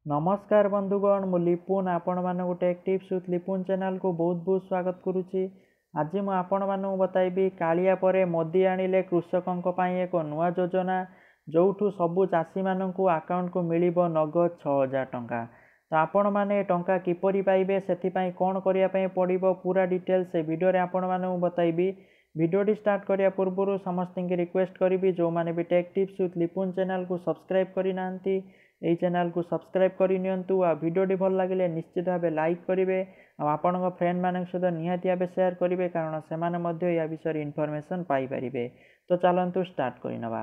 नमस्कार बंधुगण मु लिपुन आपण मानक take tips with Lipun channel को बहुत बहुत स्वागत करुच्ची। आज मु आपण मानक बताइबी कालिया परे मोदी आनिले कृषकों पाई एक नुआ योजना जोठू सबु चाषी मानकू अकाउंट को मिलिबो नगद 6000 टंका। तो आपण माने टंका किपरि पाइबे सेथिपाई कोन करिया पई पड़िबो पूरा डिटेल्स से वीडियो रे आपण मानक बताइबी। वीडियो स्टार्ट करिया पूर्व समस्त की रिक्वेस्ट करी जो माने भी take tips with Lipun channel को सब्सक्राइब करि नांती यही चैनल को सब्सक्राइब करि नियंतु। आ वीडियो भल लगे निश्चित भाव लाइक करेंगे आपण फ्रेंड मान सहित निहाती भाव शेयर करेंगे कारण से माने या विषय इनफॉरमेशन पाई परिबे। तो चलतु स्टार्ट करनवा।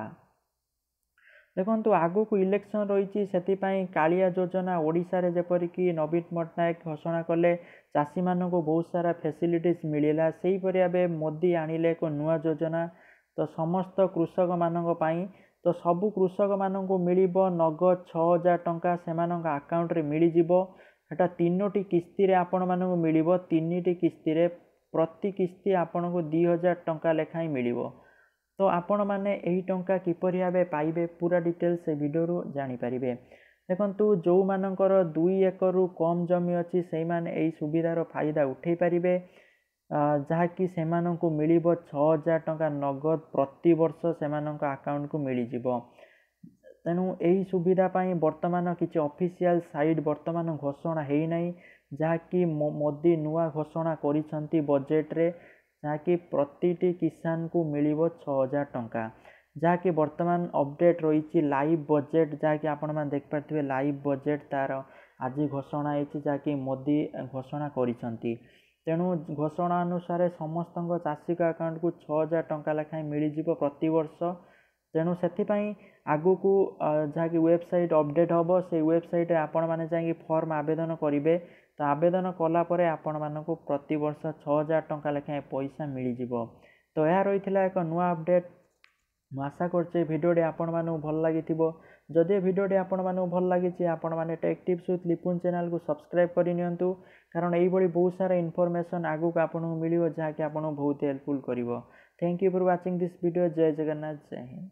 देखो आगु को इलेक्शन रही से कालिया योजना ओडिशा रे जेपरिक नवीन पट्टनायक घोषणा कले चाषी मान को बहुत सारा फैसिलिटीज मिलला से ही मोदी आनिले एक नुआ योजना। तो समस्त कृषक मानक पाई तो सबु कृषक मानक मिलिबो नगद 6000 टंका से अकाउंट रे मिली जिवो। हेटा तीनोटी किस्ती रे आपण मानक मिलिबो। तीनोटी किस्ती रे प्रति किस्ती आपण को 2000 टंका लेखाई मिलिबो। तो आपण माने एही टंका किपरि भाबे पाइबे पूरा डिटेल्स से वीडियो रो जानि परिबे। देखंतु जो मानकर 2 एकड़ रु कम जमी अछि सेही माने एही सुविधार फायदा उठै परिबे जहाँकि से मिलिबो 6000 टंका नगद प्रति वर्ष से अकाउंट को मिली जिवो। तेणु यही सुविधा पाई वर्तमान किसी ऑफिशियल साइट वर्तमान घोषणा है नहीं जहाँकि मोदी नुआ घोषणा करिसंती बजेट रे जहाँकि प्रतिटी किसान को मिलिबो 6000 टंका जहाँकि वर्तमान अपडेट रही लाइव बजेट जहाँकि आपण मैंने देख पारे लाइव बजेट तार आज घोषणा है जहाँकि मोदी घोषणा करिसंती। तेणु घोषणा अनुसार समस्त चाषी का अकाउंट को 6000 टंका लेखाएं मिल जिवो प्रति वर्ष। तेणु से आगु को जहाँकि वेबसाइट अपडेट हम से वेबसाइट आपण मैंने चाहिए फॉर्म आवेदन करेंगे। तो आवेदन कलापर आपण मानक प्रति वर्ष 6000 टंका लेखाएं पैसा मिल जिवो। तो यह रही एक नुआ अपडेट। आशा करछे वीडियो आपण मानक भल लगी। जदि वीडियो आपण मानक भल लगी आपण माने take tips with Lipun channel को सब्सक्राइब करि नियंतु कारण यही बड़ी बहुत सारा इनफॉरमेशन आगु को आपको मिलियो जहाँकि आपको बहुत हेल्पफुल करिवो। Thank you for watching this video. जय जगन्नाथ, जय हिंद।